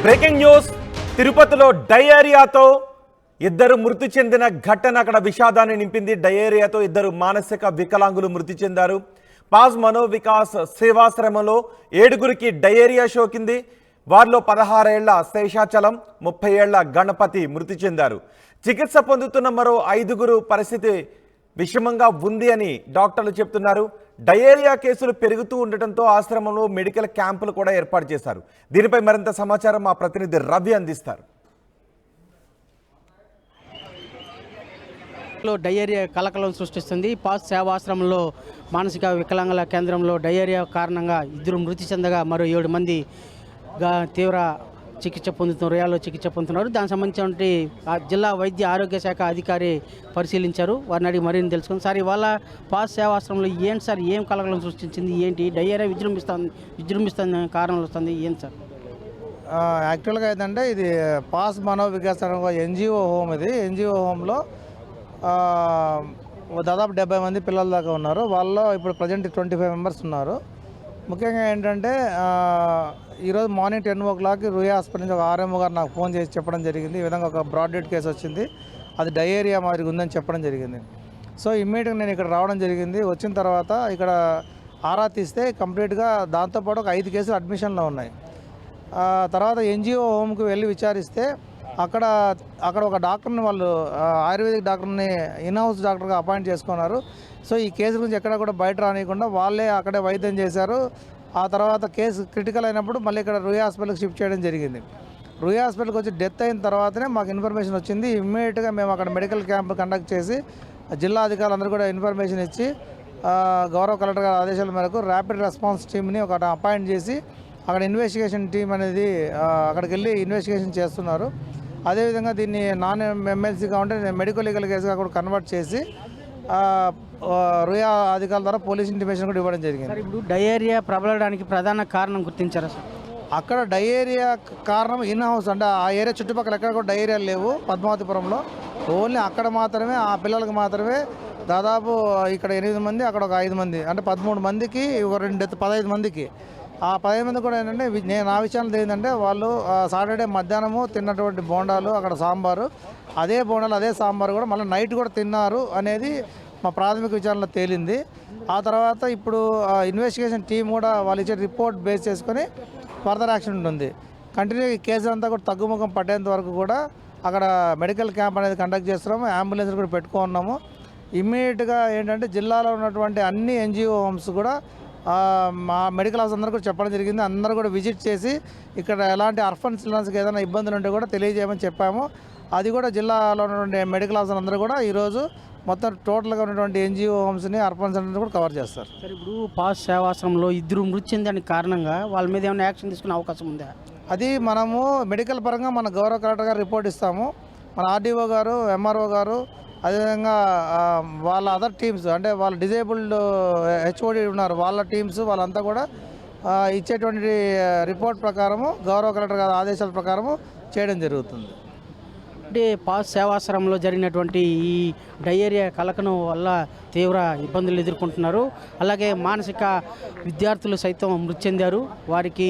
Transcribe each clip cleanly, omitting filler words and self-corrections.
Breaking news. తిరుపతిలో డయేరియాతో ఇద్దరు మృతి చెందిన ఘటన అక్కడ విషాదాన్ని నింపింది. డయేరియాతో ఇద్దరు మానసిక వికలాంగులు మృతి చెందారు. పాజ్ మనోవికాస్ సేవాశ్రమంలో 7గురికి డయేరియా సోకింది. వారిలో 16 ఏళ్ల శేషాచలం, 30 ఏళ్ల గణపతి మృతి చెందారు. చికిత్స పొందుతున్న మరో 5గురు పరిస్థితి విషమంగా ఉంది అని డాక్టర్లు చెప్తున్నారు. డయేరియా కేసులు పెరుగుతూ ఉండటంతో ఆశ్రమంలో మెడికల్ క్యాంపులు కూడా ఏర్పాటు చేశారు. దీనిపై మరింత సమాచారం మా ప్రతినిధి రవి అందిస్తారు. డయేరియా కలకలం సృష్టిస్తుంది. పాస్ సేవాశ్రమంలో మానసిక వికలాంగుల కేంద్రంలో డయేరియా కారణంగా 2 మృతి చెందగా మరో 7 మంది తీవ్ర చికిత్స పొందుతున్నారు, రుయాలో చికిత్స పొందుతున్నారు. దానికి సంబంధించినటువంటి జిల్లా వైద్య ఆరోగ్య శాఖ అధికారి పరిశీలించారు. వారిని అడిగి మరిన్ని తెలుసుకుంది. సార్, ఇవాళ పాస్ సేవాశ్రమంలో ఏంటి సార్, ఏం కలకలం సృష్టించింది, ఏంటి డయేరియా విజృంభిస్తుంది కారణాలు వస్తుంది ఏంటి సార్? యాక్చువల్గా ఏంటంటే ఇది పాస్ మనోవికాస్ ఎన్జిఓ హోమ్. ఇది ఎన్జిఓ హోమ్లో దాదాపు 70 మంది పిల్లల దాకా ఉన్నారు. వాళ్ళలో ఇప్పుడు ప్రజెంట్ 25 మెంబర్స్ ఉన్నారు. ముఖ్యంగా ఏంటంటే ఈరోజు మార్నింగ్ 10 o'clock రుయా హాస్పిటల్ నుంచి ఒక ఆర్ఎంఓ గారు నాకు ఫోన్ చేసి చెప్పడం జరిగింది. ఈ విధంగా ఒక బ్రాడ్ డెడ్ కేసు వచ్చింది, అది డయేరియా మాదిరిగా ఉందని చెప్పడం జరిగింది. సో ఇమ్మీడియట్గా నేను ఇక్కడ రావడం జరిగింది. వచ్చిన తర్వాత ఇక్కడ ఆరా తీస్తే కంప్లీట్గా దాంతోపాటు ఒక 5 కేసులు అడ్మిషన్లో ఉన్నాయి. తర్వాత ఎన్జిఓ హోమ్కి వెళ్ళి విచారిస్తే అక్కడ ఒక డాక్టర్ని వాళ్ళు ఆయుర్వేదిక్ డాక్టర్ని ఇన్హౌస్ డాక్టర్గా అపాయింట్ చేసుకున్నారు. సో ఈ కేసు గురించి ఎక్కడ కూడా బయట రానియకుండా వాళ్ళే అక్కడే వైద్యం చేశారు. ఆ తర్వాత కేసు క్రిటికల్ అయినప్పుడు మళ్ళీ ఇక్కడ రుయా హాస్పిటల్కి షిఫ్ట్ చేయడం జరిగింది. రుయా హాస్పిటల్కి వచ్చి డెత్ అయిన తర్వాతనే మాకు ఇన్ఫర్మేషన్ వచ్చింది. ఇమ్మీడియట్గా మేము అక్కడ మెడికల్ క్యాంప్ కండక్ట్ చేసి జిల్లా అధికారులందరూ కూడా ఇన్ఫర్మేషన్ ఇచ్చి గౌరవ కలెక్టర్ గారి ఆదేశాల మేరకు ర్యాపిడ్ రెస్పాన్స్ టీమ్ని ఒక అపాయింట్ చేసి అక్కడ ఇన్వెస్టిగేషన్ టీం అనేది అక్కడికి వెళ్ళి ఇన్వెస్టిగేషన్ చేస్తున్నారు. అదేవిధంగా దీన్ని నాన్ ఎమ్మెల్సీగా ఉంటే మెడికల్ లీగల్ కేసుగా కూడా కన్వర్ట్ చేసి రుయా అధికారుల ద్వారా పోలీస్ ఇంటిమేషన్ కూడా ఇవ్వడం జరిగింది. ఇప్పుడు డయేరియా ప్రబలడానికి ప్రధాన కారణం గుర్తించారా సార్? అక్కడ డయేరియా కారణం ఇన్ హౌస్, అంటే ఆ ఏరియా చుట్టుపక్కల ఎక్కడ కూడా డయేరియా లేవు. పద్మావతిపురంలో ఓన్లీ అక్కడ మాత్రమే, ఆ పిల్లలకు మాత్రమే దాదాపు ఇక్కడ 8 మంది, అక్కడ ఒక 5 మంది, అంటే 13 మందికి ఒక 2 డెత్, 15 మందికి. ఆ 15 మంది కూడా ఏంటంటే నేను ఆ విషయాలు ఏంటంటే వాళ్ళు సాటర్డే మధ్యాహ్నము తిన్నటువంటి బోండాలు, అక్కడ సాంబారు, అదే బోండాలు అదే సాంబారు కూడా మళ్ళీ నైట్ కూడా తిన్నారు అనేది మా ప్రాథమిక విచారణలో తేలింది. ఆ తర్వాత ఇప్పుడు ఇన్వెస్టిగేషన్ టీం కూడా వాళ్ళు ఇచ్చే రిపోర్ట్ బేస్ చేసుకొని ఫర్దర్ యాక్షన్ ఉంటుంది. కంటిన్యూ ఈ కేసు అంతా కూడా తగ్గుముఖం పట్టేంత వరకు కూడా అక్కడ మెడికల్ క్యాంప్ అనేది కండక్ట్ చేస్తున్నాము. అంబులెన్స్ కూడా పెట్టుకున్నాము. ఇమ్మీడియట్గా ఏంటంటే జిల్లాలో ఉన్నటువంటి అన్ని ఎన్జిఓ హోమ్స్ కూడా మా మెడికల్ ఆఫీసర్ అందరూ కూడా చెప్పడం జరిగింది. అందరూ కూడా విజిట్ చేసి ఇక్కడ ఎలాంటి అర్ఫన్ చిల్డ్రన్స్కి ఏదైనా ఇబ్బందులు ఉంటే కూడా తెలియజేయమని చెప్పాము. అది కూడా జిల్లాలో ఉన్నటువంటి మెడికల్ ఆఫీసర్ అందరూ కూడా ఈరోజు మొత్తం టోటల్గా ఉన్నటువంటి ఎన్జిఓ హోమ్స్ని, అర్ఫన్ సెంటర్ని కూడా కవర్ చేస్తారు. సార్, ఇప్పుడు పాస్ సేవాశ్రమంలో 2 మృతి చెందని కారణంగా వాళ్ళ మీద ఏమైనా యాక్షన్ తీసుకునే అవకాశం ఉందా? అది మనము మెడికల్ పరంగా మన గౌరవ కలెక్టర్ గారు రిపోర్ట్ ఇస్తాము. మన ఆర్డీఓ గారు, ఎంఆర్ఓ గారు, అదేవిధంగా వాళ్ళ అదర్ టీమ్స్, అంటే వాళ్ళ డిజేబుల్డ్ హెచ్ఓడి ఉన్నారు, వాళ్ళ టీమ్స్ వాళ్ళంతా కూడా ఇచ్చేటువంటి రిపోర్ట్ ప్రకారము గౌరవ కలెక్టర్ గారి ఆదేశాల ప్రకారము చేయడం జరుగుతుంది. అంటే పాస్ సేవాశ్రమంలో జరిగినటువంటి ఈ డయేరియా కలకనం వల్ల తీవ్ర ఇబ్బందులు ఎదుర్కొంటున్నారు. అలాగే మానసిక విద్యార్థులు సైతం మృతి చెందారు. వారికి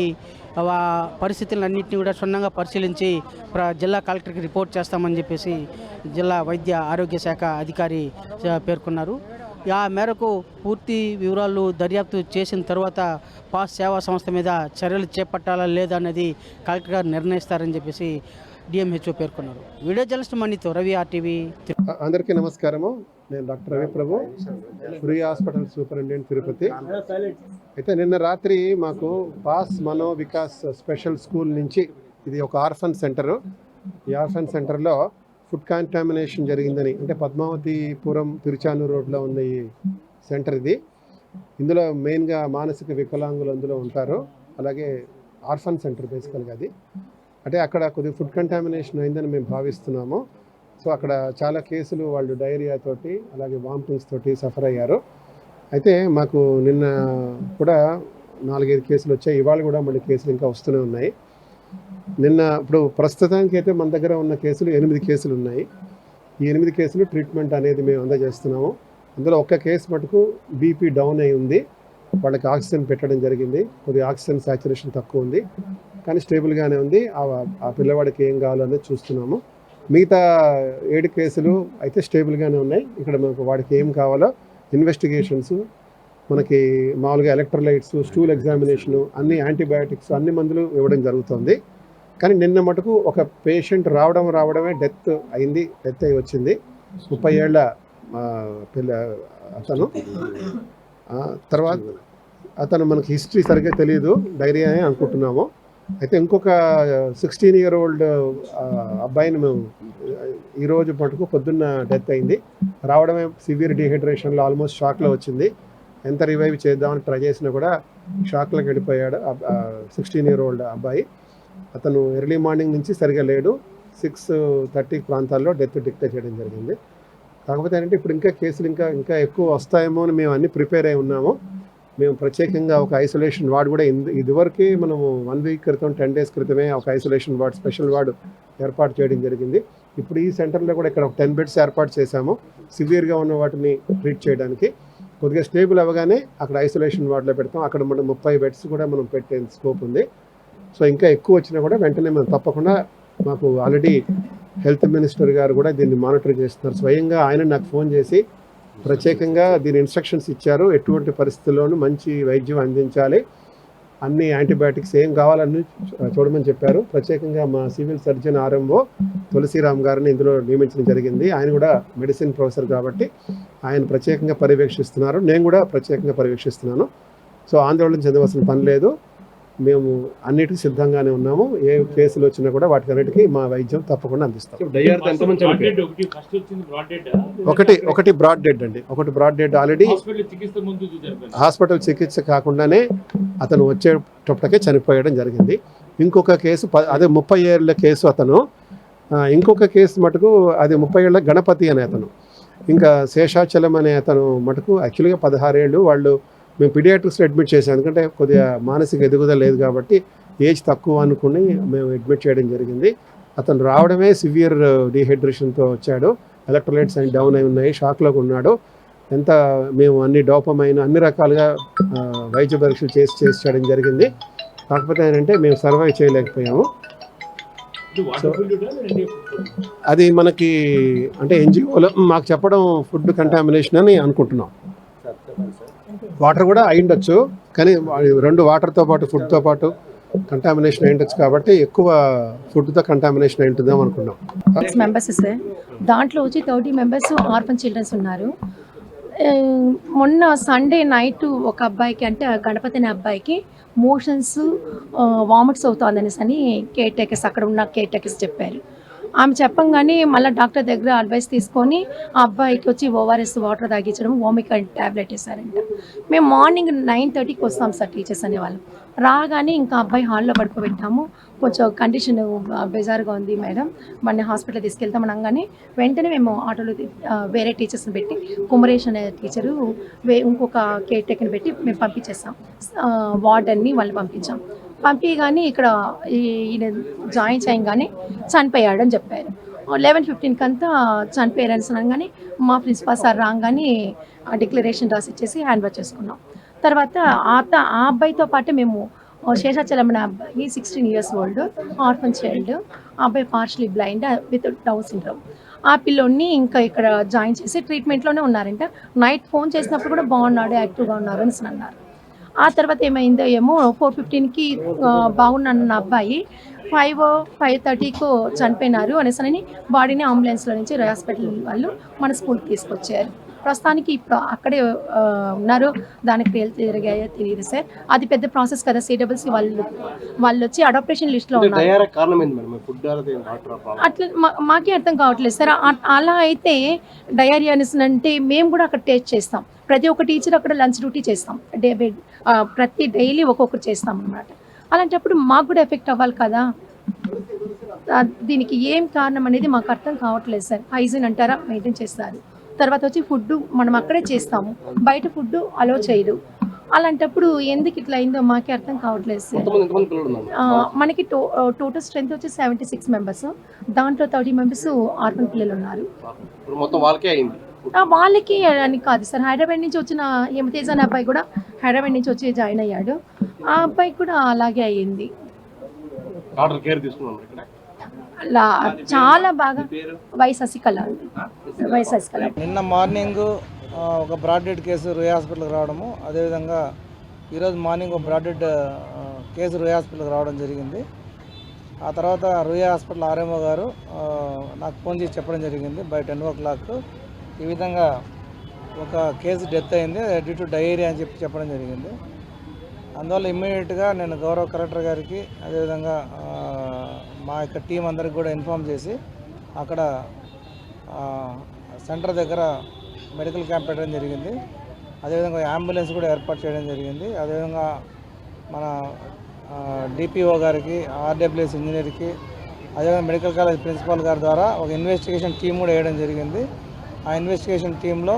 పరిస్థితులన్నింటినీ కూడా క్షుణ్ణంగా పరిశీలించి జిల్లా కలెక్టర్కి రిపోర్ట్ చేస్తామని చెప్పేసి జిల్లా వైద్య ఆరోగ్య శాఖ అధికారి పేర్కొన్నారు. ఆ మేరకు పూర్తి వివరాలు దర్యాప్తు చేసిన తర్వాత పాస్ సేవా సంస్థ మీద చర్యలు చేపట్టాలా లేదా అనేది కలెక్టర్ గారు నిర్ణయిస్తారని చెప్పేసి డిఎంహెచ్ఓ పేర్కొన్నారు. వీడియో జర్నలిస్ట్ మనీతో రవి, RTV. అందరికీ నమస్కారము. నేను డాక్టర్ రవి ప్రభు, రుయా హాస్పిటల్ సూపరింటెండెంట్, తిరుపతి. అయితే నిన్న రాత్రి మాకు పాస్ మనో వికాస్ స్పెషల్ స్కూల్ నుంచి, ఇది ఒక ఆర్ఫన్ సెంటరు, ఈ ఆర్ఫన్ సెంటర్లో ఫుడ్ కాంటామినేషన్ జరిగిందని, అంటే పద్మావతిపురం తిరుచానూరు రోడ్లో ఉన్న ఈ సెంటర్ ఇది. ఇందులో మెయిన్గా మానసిక వికలాంగులు అందులో ఉంటారు. అలాగే ఆర్ఫన్ సెంటర్ బేసికల్గా అది. అంటే అక్కడ కొద్దిగా ఫుడ్ కంటామినేషన్ అయిందని మేము భావిస్తున్నాము. సో అక్కడ చాలా కేసులు వాళ్ళు డయేరియా తోటి, అలాగే వామిటింగ్స్ తోటి సఫర్ అయ్యారు. అయితే మాకు నిన్న కూడా 4-5 కేసులు వచ్చాయి. ఇవాళ కూడా మళ్ళీ కేసులు ఇంకా వస్తూనే ఉన్నాయి. ఇప్పుడు ప్రస్తుతానికి అయితే మన దగ్గర ఉన్న కేసులు 8 కేసులు ఉన్నాయి. ఈ 8 కేసులు ట్రీట్మెంట్ అనేది మేము అందజేస్తున్నాము. అందులో ఒక్క కేసు మటుకు బీపీ డౌన్ అయి ఉంది. వాళ్ళకి ఆక్సిజన్ పెట్టడం జరిగింది. కొద్దిగా ఆక్సిజన్ సాచురేషన్ తక్కువ ఉంది. కానీ స్టేబుల్గానే ఉంది. ఆ పిల్లవాడికి ఏం కావాలో అనేది చూస్తున్నాము. మిగతా 7 కేసులు అయితే స్టేబుల్గానే ఉన్నాయి. ఇక్కడ మనకు వాడికి ఏం కావాలో ఇన్వెస్టిగేషన్స్, మనకి మామూలుగా ఎలక్ట్రోలైట్స్, స్టూల్ ఎగ్జామినేషను, అన్ని యాంటీబయాటిక్స్, అన్ని మందులు ఇవ్వడం జరుగుతుంది. కానీ నిన్న మటుకు ఒక పేషెంట్ రావడమే డెత్ అయి వచ్చింది. 30 ఏళ్ల పిల్ల అతను. తర్వాత అతను మనకి హిస్టరీ సరిగ్గా తెలియదు, డైరియా అని అనుకుంటున్నాము. అయితే ఇంకొక 16-year-old అబ్బాయిని మేము ఈరోజు మటుకు పొద్దున్న డెత్ అయింది. రావడమే సివియర్ డిహైడ్రేషన్లో ఆల్మోస్ట్ షాక్లో వచ్చింది. ఎంత రివైవ్ చేద్దామని ట్రై చేసినా కూడా షాక్లోకి వెళ్ళిపోయాడు 16-year-old అబ్బాయి. అతను ఎర్లీ మార్నింగ్ నుంచి సరిగా లేడు. 6:30 ప్రాంతాల్లో డెత్ డిక్లేర్ చేయడం జరిగింది. కాకపోతే ఏంటంటే ఇప్పుడు ఇంకా కేసులు ఇంకా ఎక్కువ వస్తాయేమో అని మేము అన్ని ప్రిపేర్ అయి ఉన్నాము. మేము ప్రత్యేకంగా ఒక ఐసోలేషన్ వార్డు కూడా ఇదివరకే మనము 1 week క్రితం 10 days క్రితమే ఒక ఐసోలేషన్ వార్డు, స్పెషల్ వార్డు ఏర్పాటు చేయడం జరిగింది. ఇప్పుడు ఈ సెంటర్లో కూడా ఇక్కడ ఒక 10 beds ఏర్పాటు చేశాము సివియర్గా ఉన్న వాటిని ట్రీట్ చేయడానికి. కొద్దిగా స్టేబుల్ అవ్వగానే అక్కడ ఐసోలేషన్ వార్డులో పెడతాం. అక్కడ మనం 30 beds కూడా మనం పెట్టే స్కోప్ ఉంది. సో ఇంకా ఎక్కువ వచ్చినా కూడా వెంటనే మనం తప్పకుండా, మాకు ఆల్రెడీ హెల్త్ మినిస్టర్ గారు కూడా దీన్ని మానిటర్ చేస్తున్నారు. స్వయంగా ఆయన నాకు ఫోన్ చేసి ప్రత్యేకంగా దీని ఇన్స్ట్రక్షన్స్ ఇచ్చారు. ఎటువంటి పరిస్థితుల్లోనూ మంచి వైద్యం అందించాలి, అన్ని యాంటీబయాటిక్స్ ఏం కావాలని చూడమని చెప్పారు. ప్రత్యేకంగా మా సివిల్ సర్జన్ ఆర్ఎంఓ తులసిరామ్ గారిని ఇందులో నియమించడం జరిగింది. ఆయన కూడా మెడిసిన్ ప్రొఫెసర్ కాబట్టి ఆయన ప్రత్యేకంగా పర్యవేక్షిస్తున్నారు. నేను కూడా ప్రత్యేకంగా పర్యవేక్షిస్తున్నాను. సో ఆందోళన చెందవలసిన పని లేదు. మేము అన్నిటికీ సిద్ధంగానే ఉన్నాము. ఏ కేసులు వచ్చినా కూడా వాటికి అన్నిటికీ మా వైద్యం తప్పకుండా అందిస్తాం. ఒకటి బ్రాడ్ డెడ్ అండి. ఒకటి బ్రాడ్ డెడ్ ఆల్రెడీ హాస్పిటల్ చికిత్స కాకుండానే అతను వచ్చేటప్పటికే చనిపోయడం జరిగింది. ఇంకొక కేసు అదే 30 ఏళ్ల కేసు అతను. ఇంకొక కేసు మటుకు అది 30 ఏళ్ల గణపతి అనే అతను. ఇంకా శేషాచలం అనే అతను మటుకు యాక్చువల్గా 16 ఏళ్ళు. వాళ్ళు మేము పీడియాట్రిక్స్లో అడ్మిట్ చేసాం, ఎందుకంటే కొద్దిగా మానసిక ఎదుగుదల లేదు కాబట్టి ఏజ్ తక్కువ అనుకుని మేము అడ్మిట్ చేయడం జరిగింది. అతను రావడమే సివియర్ డిహైడ్రేషన్తో వచ్చాడు. ఎలక్ట్రోలైట్స్ అన్ని డౌన్ అయి ఉన్నాయి, షాక్లోకి ఉన్నాడు. మేము అన్ని డోపమైన్ అన్ని రకాలుగా వైద్య పరీక్షలు చేసి చేయడం జరిగింది. కాకపోతే ఏంటంటే మేము సర్వైవ్ చేయలేకపోయాము. సో అది మనకి అంటే ఎన్జిఓలో మాకు చెప్పడం ఫుడ్ కంటామినేషన్ అని అనుకుంటున్నాం. వాటర్ కూడా అయ్యుండొచ్చు, కానీ 2 వాటర్తో పాటు ఫుడ్తో పాటు కంటామినేషన్ అయ్యుండొచ్చు కాబట్టి ఎక్కువ ఫుడ్తో కంటామినేషన్ అయింటుందేమో అనుకున్నాం. 6 members సార్, దాంట్లో వచ్చి 30 members ఆర్ఫన్ చిల్డ్రన్స్ ఉన్నారు. మొన్న సండే నైట్ ఒక అబ్బాయికి, అంటే గణపతి అనే అబ్బాయికి మోషన్స్ వామిట్స్ అవుతుందనేసి అని కేర్ టేకర్స్, అక్కడ ఉన్న కేర్ టేకర్స్ చెప్పారు. ఆమె చెప్పంగానే మళ్ళీ డాక్టర్ దగ్గర అడ్వైస్ తీసుకొని ఆ అబ్బాయికి వచ్చి ఓఆర్ఎస్ వాటర్ తాగించడం, ఓమికా ట్యాబ్లెట్ వేసారంట. మేము మార్నింగ్ 9:30కి వస్తాం సార్ టీచర్స్ అనేవాళ్ళు. రాగానే ఇంకా అబ్బాయి హాల్లో పడుకోబెట్టాము. కొంచెం కండిషన్ బెజార్గా ఉంది మేడం, మన హాస్పిటల్ తీసుకెళ్తామని అనగానే వెంటనే మేము ఆటోలో వేరే టీచర్స్ని పెట్టి, కుమరేష్ అనే టీచరు ఇంకొక కేర్ టేకర్ని పెట్టి మేము పంపించేస్తాం. వార్డన్ని వాళ్ళు పంపించాం. పంపించగానే ఇక్కడ ఈయన జాయిన్ చేయగానే చనిపోయాడని చెప్పారు. 11:15 అంతా చనిపోయారని అనగానే మా ప్రిన్సిపాల్ సార్ రాగానే డిక్లరేషన్ రాసి ఇచ్చేసి హ్యాండ్ ఓవర్ చేసుకున్నాం. తర్వాత ఆ అబ్బాయితో పాటు మేము శేషాచలం అనే అబ్బాయి 16 years old ఆర్ఫన్ చైల్డ్, ఆ అబ్బాయి partially blind with down syndrome. ఆ పిల్లోని ఇంకా ఇక్కడ జాయిన్ చేసి ట్రీట్మెంట్లోనే ఉన్నారంట. నైట్ ఫోన్ చేసినప్పుడు కూడా బాగున్నాడు, యాక్టివ్గా ఉన్నారు అని అన్నారు. ఆ తర్వాత ఏమైందో ఏమో 4:15కి బాగున్నాను అబ్బాయి 5:30కు చనిపోయినారు అనేసి బాడీని అంబులెన్స్లో నుంచి హాస్పిటల్ వాళ్ళు మన స్కూల్కి తీసుకొచ్చారు. ప్రస్తుతానికి ఇప్పుడు అక్కడే ఉన్నారు. దానికి జరిగాయో తెలియదు సార్, అది పెద్ద ప్రాసెస్ కదా. CWC వాళ్ళు వచ్చి అడాప్టేషన్ లిస్ట్లో ఉన్నారు. అట్లా మాకే అర్థం కావట్లేదు సార్. అలా అయితే డయేరియా అంటే మేము కూడా అక్కడ టేస్ట్ చేస్తాం. ప్రతి ఒక్క టీచర్ అక్కడ లంచ్ డ్యూటీ చేస్తాం, ప్రతి డైలీ ఒక్కొక్కరు చేస్తాం అన్నమాట. అలాంటప్పుడు మాకు కూడా ఎఫెక్ట్ అవ్వాలి కదా. దీనికి ఏం కారణం అనేది మాకు అర్థం కావట్లేదు సార్. హైజీన్ అంటారా, మెయింటైన్ చేస్తారు. తర్వాత వచ్చి ఫుడ్ మనం అక్కడే చేస్తాము, బయట ఫుడ్ అలో చేయదు. అలాంటప్పుడు ఎందుకు ఇట్లా అయిందో మాకే అర్థం కావట్లేదు సార్. మనకి టోటల్ స్ట్రెంత్ వచ్చి 76 members. దాంట్లో 30 members ఆర్ఫన్ పిల్లలు ఉన్నారు. వాళ్ళకి అని కాదు సార్, హైదరాబాద్ నుంచి వచ్చిన హేమతేజ అనే అబ్బాయి కూడా హైదరాబాద్ నుంచి వచ్చి జాయిన్ అయ్యాడు. ఆ అబ్బాయి కూడా అలాగే అయ్యింది. డాక్టర్ కేర్ తీసుకున్నాం ఇక్కడ. చాలా బాగా వై శశికళ అండి, వై శశికళ. నిన్న మార్నింగ్ ఒక బ్రాడ్ డెడ్ కేసు రూయా హాస్పిటల్కి రావడము, అదేవిధంగా ఈరోజు మార్నింగ్ ఒక బ్రాడ్ డెడ్ కేసు రూయా హాస్పిటల్కి రావడం జరిగింది. ఆ తర్వాత రూయా హాస్పిటల్ ఆర్ఎంఓ గారు నాకు ఫోన్ చేసి చెప్పడం జరిగింది బై 10 o'clock ఈ విధంగా ఒక కేసు డెత్ అయింది డ్యూ టు డయేరియా అని చెప్పడం జరిగింది. అందువల్ల ఇమ్మీడియట్గా నేను గౌరవ కలెక్టర్ గారికి అదేవిధంగా మా యొక్క టీం అందరికి కూడా ఇన్ఫామ్ చేసి అక్కడ సెంటర్ దగ్గర మెడికల్ క్యాంప్ పెట్టడం జరిగింది. అదేవిధంగా అంబులెన్స్ కూడా ఏర్పాటు చేయడం జరిగింది. అదేవిధంగా మన డిపిఓ గారికి, ఆర్డబ్ల్యూఎస్ ఇంజనీర్కి, అదేవిధంగా మెడికల్ కాలేజ్ ప్రిన్సిపాల్ గారి ద్వారా ఒక ఇన్వెస్టిగేషన్ టీం కూడా వేయడం జరిగింది. ఆ ఇన్వెస్టిగేషన్ టీంలో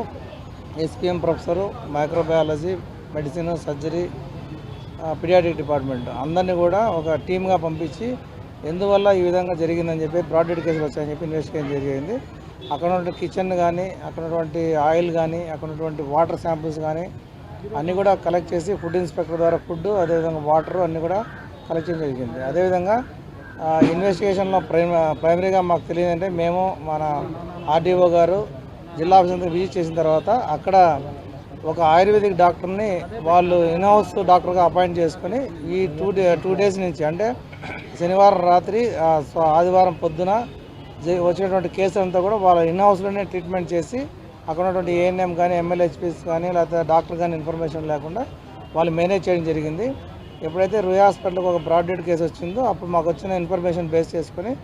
SPM professor, microbiology, medicine, surgery, paediatric department అందరినీ కూడా ఒక టీమ్గా పంపించి ఎందువల్ల ఈ విధంగా జరిగిందని చెప్పి బ్రాడ్ డెడ్ కేసులు వచ్చాయని చెప్పి ఇన్వెస్టిగేషన్ జరిగింది. అక్కడ ఉన్నటువంటి కిచెన్ కానీ, అక్కడ ఉన్నటువంటి ఆయిల్ కానీ, అక్కడ ఉన్నటువంటి వాటర్ శాంపిల్స్ కానీ అన్నీ కూడా కలెక్ట్ చేసి ఫుడ్ ఇన్స్పెక్టర్ ద్వారా ఫుడ్, అదేవిధంగా వాటర్ అన్నీ కూడా కలెక్ట్ చేయడం జరిగింది. అదేవిధంగా ఇన్వెస్టిగేషన్లో ప్రైమరీగా మాకు తెలియదంటే మేము మన ఆర్డీఓ గారు జిల్లా ఆఫీసర్ విజిట్ చేసిన తర్వాత అక్కడ ఒక ఆయుర్వేదిక్ డాక్టర్ని వాళ్ళు ఇన్హౌస్ డాక్టర్గా అపాయింట్ చేసుకొని ఈ టూ డేస్ నుంచి అంటే శనివారం రాత్రి ఆదివారం పొద్దున వచ్చినటువంటి కేసులంతా కూడా వాళ్ళ ఇన్హౌస్లోనే ట్రీట్మెంట్ చేసి అక్కడ ఉన్నటువంటి ఏఎన్ఎం కానీ, ఎంఎల్హెచ్పీస్ కానీ, లేకపోతే డాక్టర్ కానీ ఇన్ఫర్మేషన్ లేకుండా వాళ్ళు మేనేజ్ చేయడం జరిగింది. ఎప్పుడైతే రూయా హాస్పిటల్కి ఒక బ్రాడ్ డెడ్ కేసు వచ్చిందో అప్పుడు మాకు వచ్చిన ఇన్ఫర్మేషన్ బేస్ చేసుకొని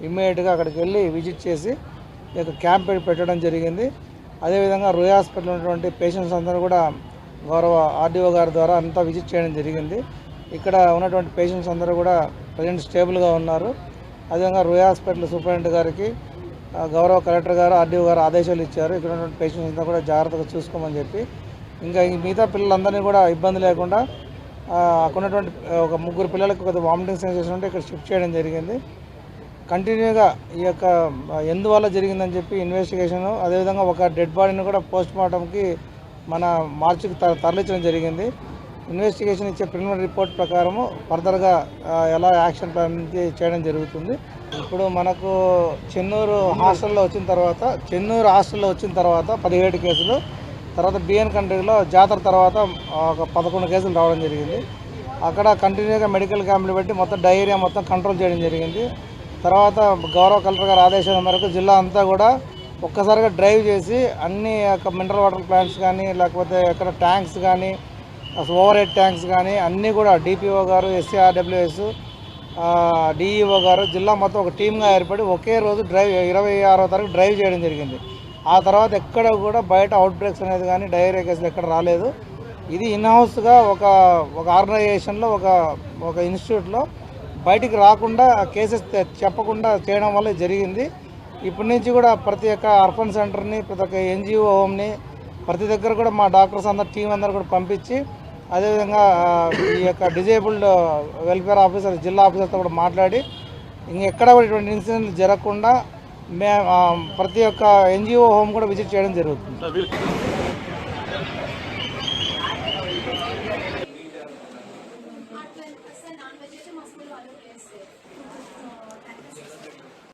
ఇమ్మీడియట్గా అక్కడికి వెళ్ళి విజిట్ చేసి ఈ యొక్క క్యాంప్ పెట్టడం జరిగింది. అదేవిధంగా రూయా హాస్పిటల్ ఉన్నటువంటి పేషెంట్స్ అందరూ కూడా గౌరవ ఆర్డీఓ గారి ద్వారా అంతా విజిట్ చేయడం జరిగింది. ఇక్కడ ఉన్నటువంటి పేషెంట్స్ అందరూ కూడా ప్రజెంట్ స్టేబుల్గా ఉన్నారు. అదేవిధంగా రూయా హాస్పిటల్ సూపరింటెండెంట్ గారికి గౌరవ కలెక్టర్ గారు, ఆర్డీఓ గారు ఆదేశాలు ఇచ్చారు. ఇక్కడ ఉన్నటువంటి పేషెంట్స్ అంతా కూడా జాగ్రత్తగా చూసుకోమని చెప్పి, ఇంకా ఈ మిగతా పిల్లలందరినీ కూడా ఇబ్బంది లేకుండా అక్కడ ఉన్నటువంటి ఒక 3 పిల్లలకు కొద్దిగా వామిటింగ్ సెన్సేషన్ ఉంటే ఇక్కడ షిఫ్ట్ చేయడం జరిగింది. కంటిన్యూగా ఈ యొక్క ఎందువల్ల జరిగిందని చెప్పి ఇన్వెస్టిగేషన్, అదేవిధంగా ఒక డెడ్ బాడీని కూడా పోస్ట్ మార్టంకి మన మార్చికి తరలించడం జరిగింది. ఇన్వెస్టిగేషన్ ఇచ్చే ప్రిలిమినరీ రిపోర్ట్ ప్రకారము ఫర్దర్గా ఎలా యాక్షన్ ప్లాన్ చేయడం జరుగుతుంది. ఇప్పుడు మనకు చెన్నూరు హాస్టల్లో వచ్చిన తర్వాత 17 కేసులు, తర్వాత బిఎన్ కంట్రీలో జాతర తర్వాత ఒక 11 కేసులు రావడం జరిగింది. అక్కడ కంటిన్యూగా మెడికల్ క్యాంపులు పెట్టి మొత్తం డయేరియా మొత్తం కంట్రోల్ చేయడం జరిగింది. తర్వాత గౌరవ కలెక్టర్ గారి ఆదేశాల మేరకు జిల్లా అంతా కూడా ఒక్కసారిగా డ్రైవ్ చేసి అన్ని మినరల్ వాటర్ ప్లాంట్స్ కానీ, లేకపోతే ఎక్కడ ట్యాంక్స్ కానీ, ఓవర్ హెడ్ ట్యాంక్స్ కానీ అన్నీ కూడా డిపిఓ గారు, ఎస్సీఆర్డబ్ల్యూఎస్, డిఈఓ గారు జిల్లా మొత్తం ఒక టీమ్గా ఏర్పడి ఒకే రోజు 26వ తారీఖు డ్రైవ్ చేయడం జరిగింది. ఆ తర్వాత ఎక్కడ కూడా బయట అవుట్ బ్రేక్స్ అనేది కానీ డయేరియా కేసులు ఎక్కడ రాలేదు. ఇది ఇన్హౌస్గా ఒక ఆర్గనైజేషన్లో ఒక ఇన్స్టిట్యూట్లో బయటికి రాకుండా కేసెస్ చెప్పకుండా చేయడం వల్ల జరిగింది. ఇప్పటి నుంచి కూడా ప్రతి ఒక్క అర్బన్ సెంటర్ని, ప్రతి ఒక్క ఎన్జిఓ హోమ్ని, ప్రతి దగ్గర కూడా మా డాక్టర్స్ అందరు టీం అందరూ కూడా పంపించి, అదేవిధంగా ఈ యొక్క డిజేబుల్డ్ వెల్ఫేర్ ఆఫీసర్, జిల్లా ఆఫీసర్తో కూడా మాట్లాడి ఇంకెక్కడ కూడా ఇటువంటి ఇన్సిడెంట్లు జరగకుండా ప్రతి ఒక్క ఎన్జిఓ హోమ్ కూడా విజిట్ చేయడం జరుగుతుంది.